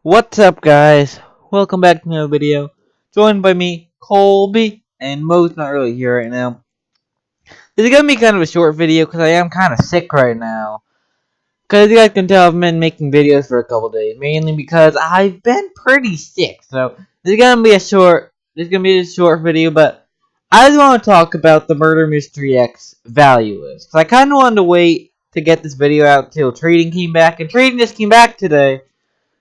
What's up, guys? Welcome back to another video. Joined by me, Colbe, and Mo's not really here right now. This is gonna be kind of a short video because I am kind of sick right now. Because you guys can tell I've been making videos for a couple days, mainly because I've been pretty sick. So this is gonna be a short. This is gonna be a short video, but I just want to talk about the Murder Mystery X Valuelist. So I kind of wanted to wait to get this video out till trading came back, and trading just came back today.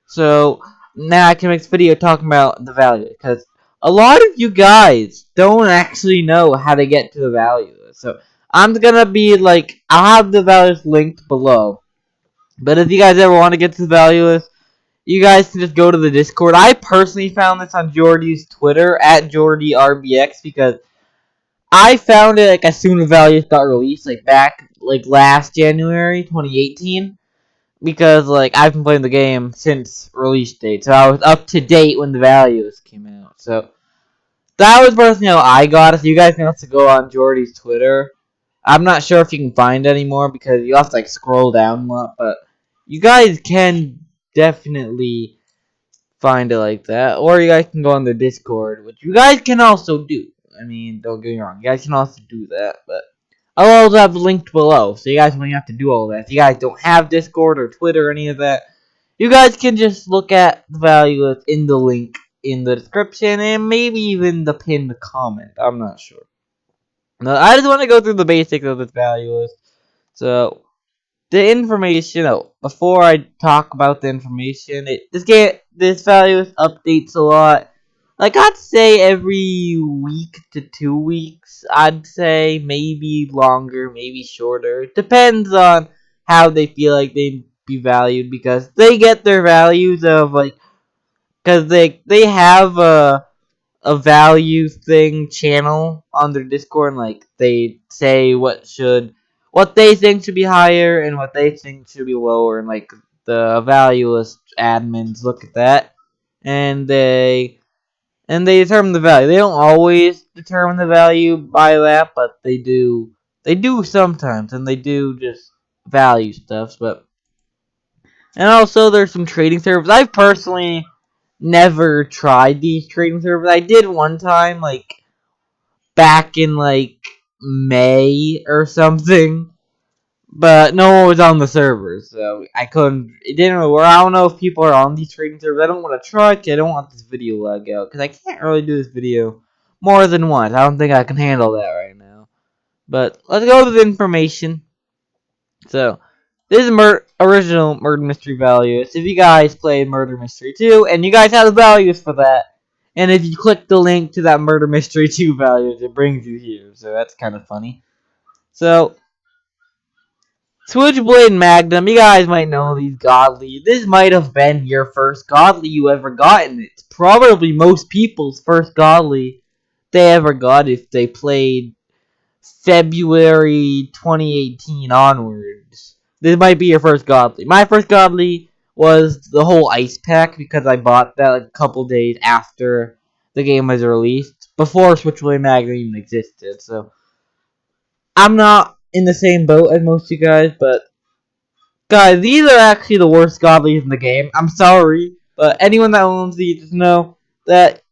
So now I can make this video talking about the value, because a lot of you guys don't actually know how to get to the value. So I'm gonna be like, I'll have the values linked below. But if you guys ever want to get to the value list, you guys can just go to the Discord. I personally found this on Jordy's Twitter at JordyRBX because I found it like as soon as values got released, like back like last January 2018. Because like I've been playing the game since release date, so I was up to date when the values came out. So that was personally how I got it. So you guys can also go on Jordy's Twitter. I'm not sure if you can find it anymore because you have to like scroll down a lot, but you guys can definitely find it like that, or you guys can go on the Discord, which you guys can also do. I mean, don't get me wrong, you guys can also do that, but I'll also have linked below, so you guys don't have to do all that. If you guys don't have Discord or Twitter or any of that, you guys can just look at the value that's in the link in the description and maybe even the pinned comment. I'm not sure. Now, I just want to go through the basics of this value list. So, the information, before I talk about the information, this value list updates a lot. Like, I'd say every week to 2 weeks. I'd say maybe longer, maybe shorter. It depends on how they feel like they'd be valued, because they get their values of, like, because they have a value thing channel on their Discord, and, like, they say what they think should be higher and what they think should be lower, and, like, the Valuelist admins look at that, and they determine the value. They don't always determine the value by that, but they do. They do sometimes, and they do just value stuff. And also there's some trading servers. I've personally never tried these trading servers. I did one time, like back in like May or something, but no one was on the servers, so I couldn't. It didn't really work. I don't know if people are on these trading servers. I don't want to try it. I don't want this video lag out because I can't really do this video more than once. I don't think I can handle that right now. But let's go to the information. So this is original Murder Mystery values. If you guys played Murder Mystery 2 and you guys have the values for that, and if you click the link to that Murder Mystery 2 values, it brings you here. So that's kind of funny. So Switchblade Magnum, you guys might know these godly. This might have been your first godly you ever gotten. It's probably most people's first godly they ever got if they played February 2018 onwards. This might be your first godly. My first godly was the whole ice pack because I bought that like a couple days after the game was released, before Switchblade Magnum even existed. So I'm not in the same boat as most of you guys, but guys, these are actually the worst godlies in the game. I'm sorry, but anyone that owns these, just know that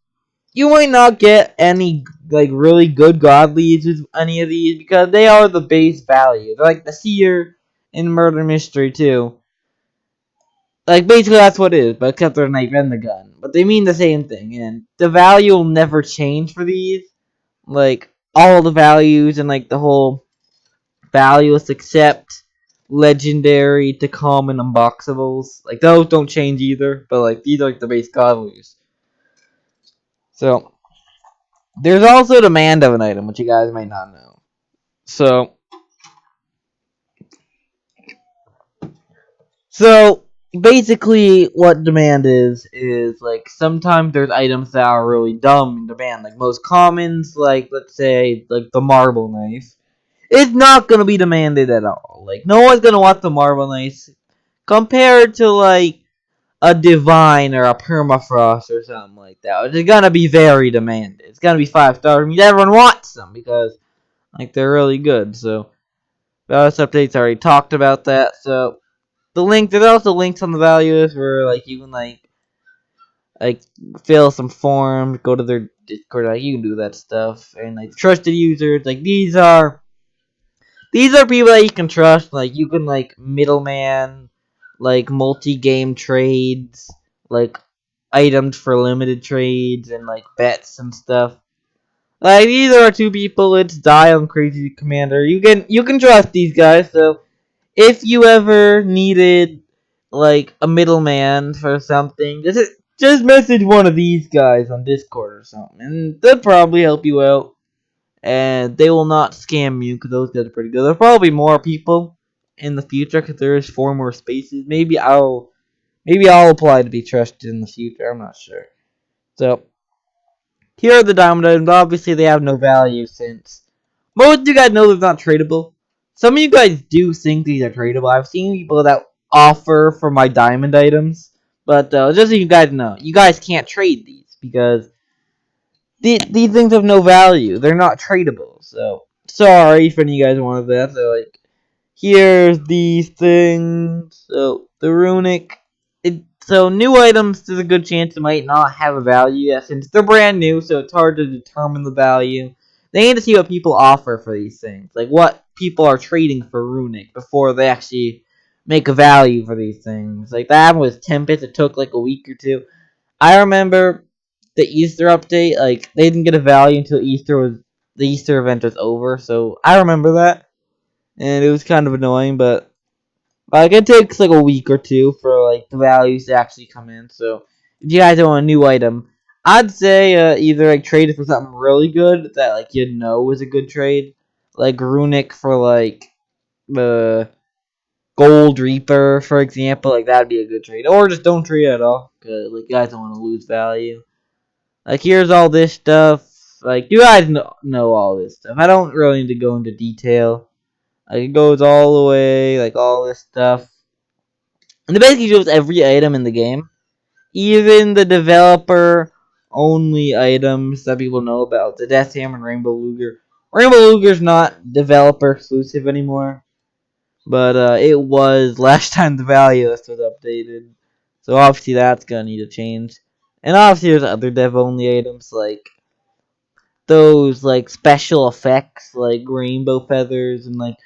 you might not get any like really good godlies with any of these because they are the base value. They're like the seer in Murder Mystery 2. Like basically that's what it is, but except they're a knife and the gun. But they mean the same thing, and the value will never change for these. Like all the values and like the whole values except legendary to common unboxables. Like those don't change either, but like these are like the base godlies. So there's also demand of an item, which you guys might not know. So basically what demand is like sometimes there's items that are really dumb in demand. Like most commons, like let's say like the marble knife. It's not gonna be demanded at all. Like no one's gonna want the marble knife compared to like a divine or a permafrost or something like that. It's gonna be very demanded. It's gonna be 5 stars. I mean, everyone wants them because like they're really good. So Valuelist updates already talked about that. So there's also links on the values where like you can like like fill some forms, go to their Discord, like you can do that stuff, and like trusted users, like these are people that you can trust. Like you can like middleman, like multi-game trades, like items for limited trades, and like bets and stuff. Like these are two people. It's Dial and Crazy Commander. You can trust these guys. So if you ever needed like a middleman for something, just message one of these guys on Discord or something, and they'll probably help you out. And they will not scam you because those guys are pretty good. There'll probably be more people in the future because there is 4 more spaces. Maybe I'll apply to be trusted in the future. I'm not sure. So here are the diamond items. Obviously, they have no value since most of you guys know they're not tradable. Some of you guys do think these are tradable. I've seen people that offer for my diamond items, but just so you guys know, you guys can't trade these because these things have no value. They're not tradable. So sorry if any of you guys wanted that. So like, here's these things. So the runic. So new items, there's a good chance it might not have a value yet since they're brand new. So it's hard to determine the value. They need to see what people offer for these things, like what people are trading for runic before they actually make a value for these things. Like that happened with Tempest. It took like a week or two. I remember the Easter update, like they didn't get a value until the Easter event was over. So I remember that, and it was kind of annoying. But like it takes like a week or two for like the values to actually come in. So if you guys want a new item, I'd say either like trade it for something really good that like you know is a good trade, like runic for like the Gold Reaper, for example. Like that'd be a good trade, or just don't trade at all, cause like you guys don't want to lose value. Like, here's all this stuff. Like, you guys know all this stuff. I don't really need to go into detail. Like, it goes all the way, like, all this stuff. And it basically shows every item in the game. Even the developer-only items that people know about. The Death Hammer and Rainbow Luger. Rainbow Luger's not developer-exclusive anymore. But it was last time the Valuelist was updated. So, obviously, that's gonna need to change. And obviously, there's other dev-only items, like those like special effects like rainbow feathers and like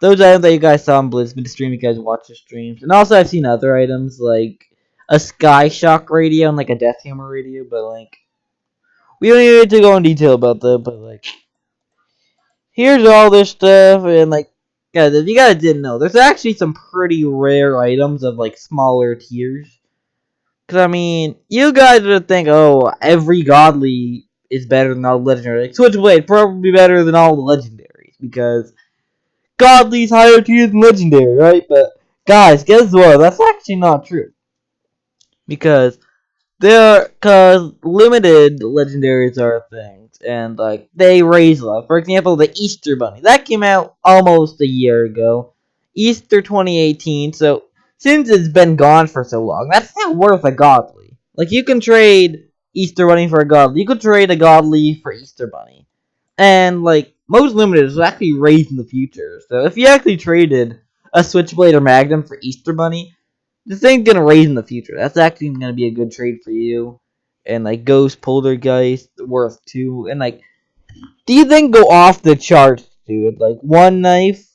those items that you guys saw on Blizzard stream. You guys watch the streams, and also I've seen other items like a Sky Shock radio and like a Death Hammer radio. But like we don't need to go in detail about that. But like here's all this stuff, and like guys, if you guys didn't know, there's actually some pretty rare items of like smaller tiers. Cause I mean, you guys would think, oh, every godly is better than all the legendary. Like Switchblade probably better than all the legendaries because godly's higher tier than legendary, right? But guys, guess what? That's actually not true because cause limited legendaries are things, and like they raise love. For example, the Easter Bunny that came out almost a year ago, Easter 2018. So since it's been gone for so long, that's not worth a godly. Like you can trade Easter Bunny for a godly. You could trade a godly for Easter Bunny, and like most limited is actually raised in the future. So if you actually traded a Switchblade or Magnum for Easter Bunny, this thing's gonna raise in the future. That's actually gonna be a good trade for you. And like Ghost Poltergeist worth 2. And like these things go off the charts, dude. Like one knife.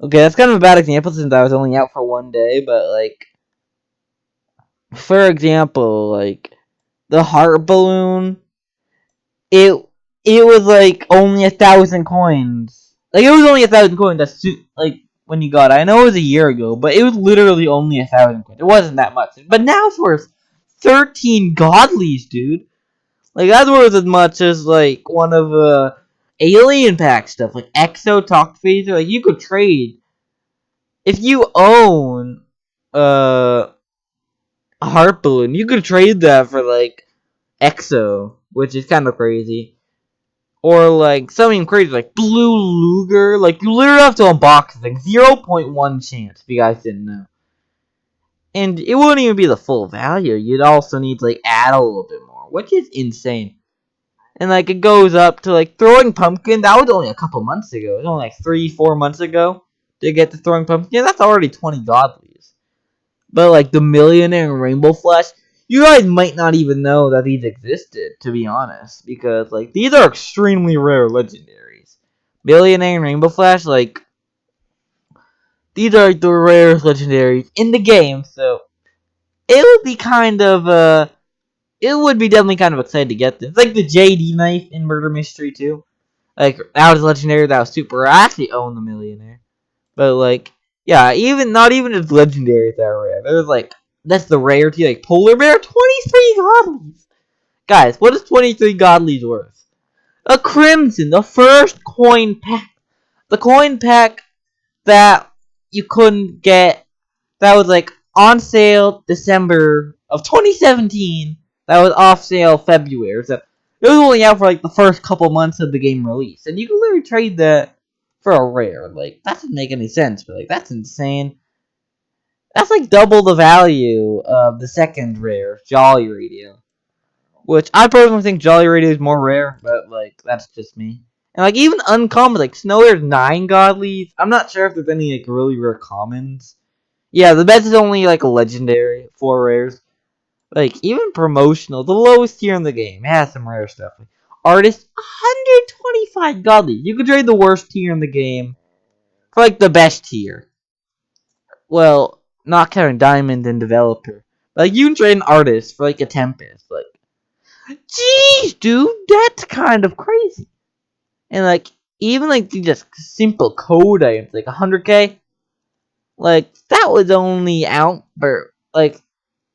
Okay, that's kind of a bad example since I was only out for one day, but like for example, like the heart balloon, it it was like only 1,000 coins. Like it was only 1,000 coins. That's like when you got it. I know it was a year ago, but it was literally only 1,000 coins. It wasn't that much. But now it's worth 13 godlies, dude. Like that's worth as much as like one of alien pack stuff, like Exo Talk Phaser. Like you could trade if you own a heart balloon. You could trade that for like Exo, which is kind of crazy. Or like something crazy like Blue Luger. Like you literally have to unbox it. Like 0.1 chance if you guys didn't know. And it wouldn't even be the full value. You'd also need to like add a little bit more, which is insane. And like it goes up to like throwing pumpkin. That was only a couple months ago. It was only like 3-4 months ago to get the throwing pumpkin. Yeah, that's already 20 godlies. But like the millionaire and rainbow flash, you guys might not even know that these existed, to be honest, because like these are extremely rare legendaries. Billionaire and Rainbow Flash, like these are the rarest legendaries in the game, so it would be kind of it would be definitely kind of exciting to get this. It's like the JD knife in Murder Mystery 2. Like that was legendary, that was super rare. I actually own the Millionaire. But like, yeah, even not even just legendaries that are rare. There's like that's the rarity, like Polar Bear, 23 godlies. Guys, what is 23 godlies worth? A Crimson, the first coin pack. The coin pack that you couldn't get, that was like on sale December of 2017. That was off sale February. So it was only out for like the first couple months of the game release. And you can literally trade that for a rare. Like, that doesn't make any sense, but like, that's insane. That's like double the value of the second rare, Jolly Radio. Which I personally think Jolly Radio is more rare, but like, that's just me. And like, even uncommon, like Snoware's 9 godlies. I'm not sure if there's any like really rare commons. Yeah, the best is only like a legendary, 4 rares. Like, even promotional, the lowest tier in the game, has some rare stuff. Artist, 125 godly. You could trade the worst tier in the game for like the best tier. Well, not counting diamond and developer. Like, you can trade an artist for like a Tempest. Like, jeez, dude, that's kind of crazy. And like, even like the just simple code items, like 100k, like that was only out for like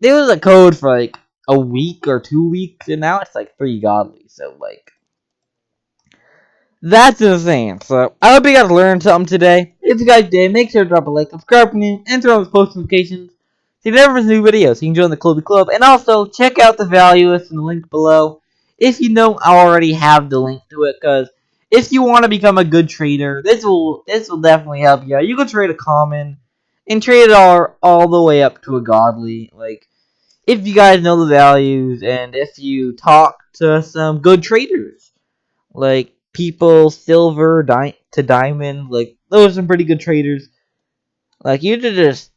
there was a code for like a week or 2 weeks, and now it's like 3 godly. So like, that's insane. So I hope you guys learned something today. If you guys did, make sure to drop a like, subscribe for me, and turn on those post notifications so you never miss new videos. So you can join the Colbe Club, and also check out the Valuelist in the link below if you don't already have the link to it. Because if you want to become a good trader, this will definitely help you out. You can trade a common and trade it all the way up to a godly. Like, if you guys know the values and if you talk to some good traders, like people silver to diamond, like those are some pretty good traders. Like, you could just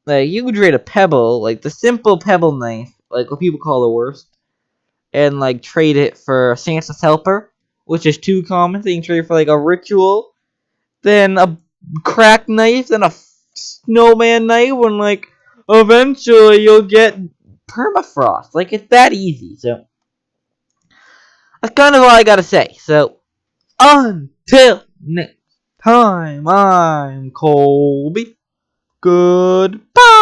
like you could trade a pebble, like the simple pebble knife, like what people call the worst, and like trade it for Santa's helper, which is 2 common. So you can trade for like a ritual, then a crack knife, then a snowman knife, and like eventually you'll get permafrost. Like, it's that easy. So that's kind of all I gotta say. So until next time, I'm Colby. Goodbye.